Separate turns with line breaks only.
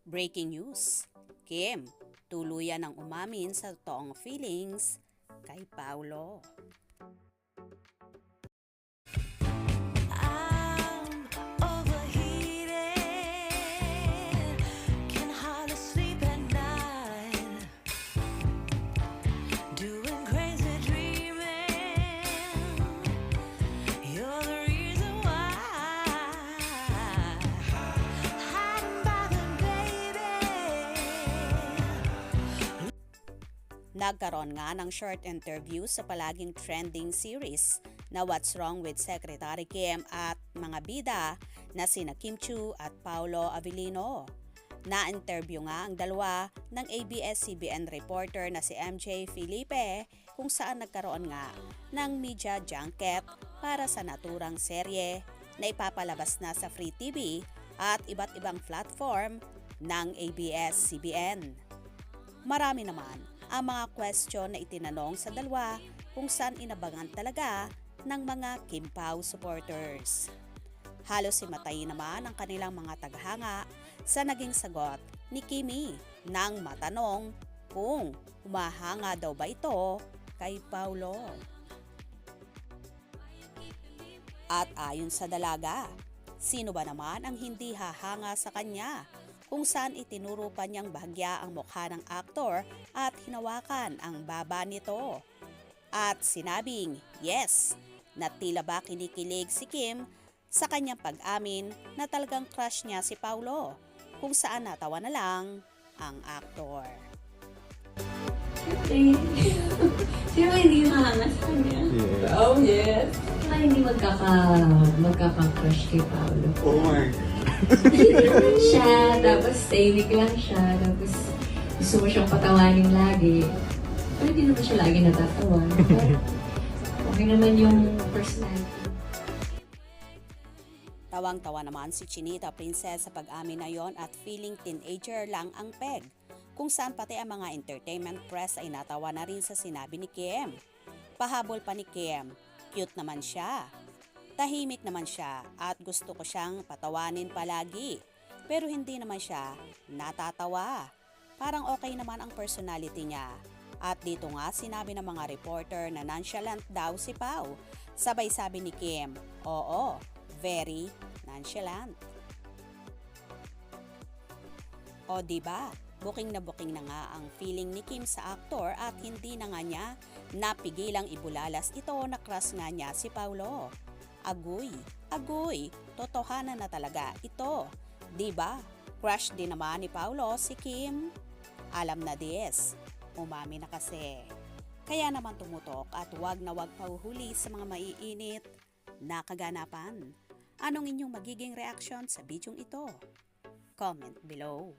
Breaking news, Kim, tuluyan ng umamin sa totoong feelings kay Paulo. Nagkaroon nga ng short interview sa palaging trending series na What's Wrong with Secretary Kim at mga bida na sina Kim Chiu at Paulo Avellino. Na-interview nga ang dalawa ng ABS-CBN reporter na si MJ Felipe kung saan nagkaroon nga ng media junket para sa naturang serye na ipapalabas na sa Free TV at iba't ibang platform ng ABS-CBN. Marami naman ang mga question na itinanong sa dalawa kung saan inabangan talaga ng mga Kim Pao supporters. Halos himatayin naman ang kanilang mga taghanga sa naging sagot ni Kimi nang matanong kung humahanga daw ba ito kay Paulo. At ayon sa dalaga, sino ba naman ang hindi hahanga sa kanya? Kung saan itinuro pa niyang bahagya ang mukha ng aktor at hinawakan ang baba nito. At sinabing, yes, na tila ba kinikilig si Kim sa kanyang pag-amin na talagang crush niya si Paulo, kung saan natawa na lang ang aktor.
Sino hindi mahangas sa kanya?
Yeah.
Oh, yes. Sino hindi magkaka-crush kay Paulo?
Oh my God.
Siya, tapos tahimik lang siya, tapos gusto mo siyang patawanin lagi. Pero hindi naman siya lagi natatawa. Okay naman yung personality.
Tawang-tawa naman si Chinita Princess sa pag-amin na yon at feeling teenager lang ang peg, kung saan pati ang mga entertainment press ay natawa na rin sa sinabi ni Kim. Pahabol pa ni Kim, cute naman siya. Tahimik naman siya at gusto ko siyang patawanin palagi. Pero hindi naman siya natatawa. Parang okay naman ang personality niya. At dito nga sinabi ng mga reporter na nonchalant daw si Pao. Sabay sabi ni Kim, oo, very nonchalant. O diba, booking na nga ang feeling ni Kim sa aktor at hindi na nga niya napigilang ibulalas ito na crush nga niya si Paulo. Agoy, totohanan na talaga ito. Diba? Crush din naman ni Paulo si Kim. Alam na this, umami na kasi. Kaya naman tumutok at wag na wag pahuhuli sa mga maiinit na kaganapan. Anong inyong magiging reaction sa bidyong ito? Comment below.